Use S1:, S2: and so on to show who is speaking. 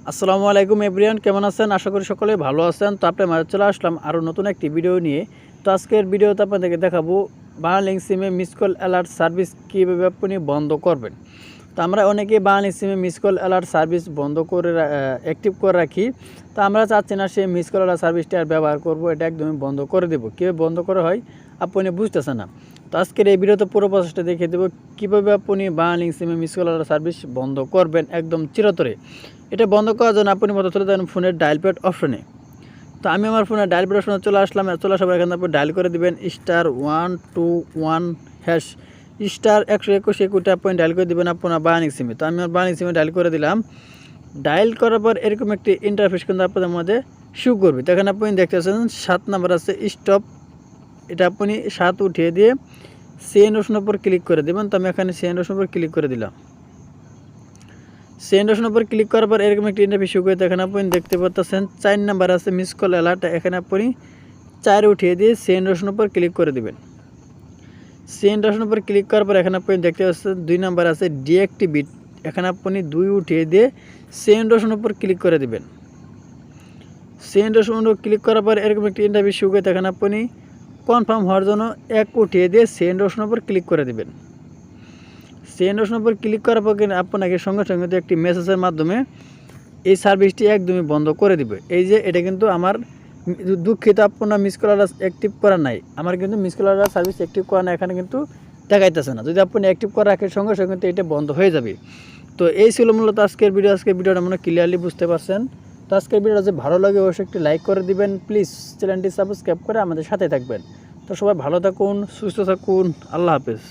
S1: আসসালামু আলাইকুম এভরিওয়ান, কেমন আছেন? আশা করি সকলে ভালো আছেন। তো আপনার মাঝে চলে আসলাম আরও নতুন একটি ভিডিও নিয়ে। তো আজকের ভিডিওতে আপনাদেরকে দেখাবো বাংলালিংক সিমে মিস কল অ্যালার্ট সার্ভিস কীভাবে আপনি বন্ধ করবেন। তো আমরা অনেকেই বাংলালিংক সিমে মিস কল অ্যালার্ট সার্ভিস বন্ধ করে অ্যাক্টিভ করে রাখি। তো আমরা চাচ্ছি না সেই মিস কল অ্যালার্ট সার্ভিসটি আর ব্যবহার করব, এটা একদমই বন্ধ করে দেবো। কীভাবে বন্ধ করা হয় আপনি বুঝতেছেন না। তো আজকের এই ভিডিওতে পুরো প্রসেসটা দেখিয়ে দেবো কীভাবে আপনি বাংলালিংক সিমে মিস কল অ্যালার্ট সার্ভিস বন্ধ করবেন একদম চিরতরে। এটা বন্ধ করার জন্য আপনি মতো চলে যাবেন ফোনের ডায়াল প্যাড অপশনে। তো আমি আমার ফোনের ডায়াল প্যাড অপশনে চলে আসলাম। চলে আসার পর এখানে আপনি ডায়াল করে দেবেন *121# *121 আপনি ডায়াল করে দেবেন আপনার বাংলালিংক সিমে। তো আমি আমার বাংলালিংক সিমে ডায়াল করে দিলাম। ডায়াল করার পর এরকম একটি ইন্টারফেস কিন্তু আপনাদের মধ্যে শো করবে। তো এখানে আপনি দেখতে পাচ্ছেন 7 নাম্বার আছে স্টপ, এটা আপনি 7 উঠিয়ে দিয়ে সেন্ড অপশনের উপর ক্লিক করে দেবেন। তো আমি এখানে সেন্ড অপশনের উপর ক্লিক করে দিলাম। সেন্ড অপশনের উপর ক্লিক করার পর এরকম একটি ইন্টারফেস শো করে এখানে আপনি দেখতে পাচ্ছেন 4 নাম্বার আছে মিস কল অ্যালার্ট, এখানে আপনি 4 উঠিয়ে দিয়ে সেন্ড অপশনের উপর ক্লিক করে দেবেন। সেন্ড অপশনের উপর ক্লিক করার পর এখানে আপনি দেখতে পাচ্ছেন 2 নাম্বার আছে ডিঅ্যাক্টিভেট, এখানে আপনি 2 উঠিয়ে দিয়ে সেন্ড অপশনের উপর ক্লিক করে দেবেন। সেন্ড অপশনের উপর ক্লিক করার পর এরকম একটি ইন্টারফেস শো করে এখানে আপনি কনফার্ম হওয়ার জন্য 1 উঠিয়ে দিয়ে সেন্ড অপশনের উপর ক্লিক করে দেবেন। সেন্ড অপশনের উপর ক্লিক করার পর আপনাকে সঙ্গে সঙ্গে একটি মেসেজের মাধ্যমে এই সার্ভিসটি একদমই বন্ধ করে দিবে। এই যে এটা কিন্তু আমার দুঃখিত আপনার মিস কল অ্যালার্ট অ্যাক্টিভ করা নাই, আমার কিন্তু miss call alert service active করা নাই, এখানে কিন্তু দেখাইতেছে না। যদি আপনি অ্যাক্টিভ করে রাখেন সঙ্গে সঙ্গে কিন্তু এটা বন্ধ হয়ে যাবে। তো এই ছিল মূলত আজকের ভিডিওটা মনে ক্লিয়ারলি বুঝতে পারছেন। তো আজকের ভিডিওটা যদি ভালো লাগে অবশ্যই একটি লাইক করে দিবেন, প্লিজ চ্যানেলটি সাবস্ক্রাইব করে আমাদের সাথে থাকবেন। তো সবাই ভালো থাকুন, সুস্থ থাকুন, আল্লাহ হাফেজ।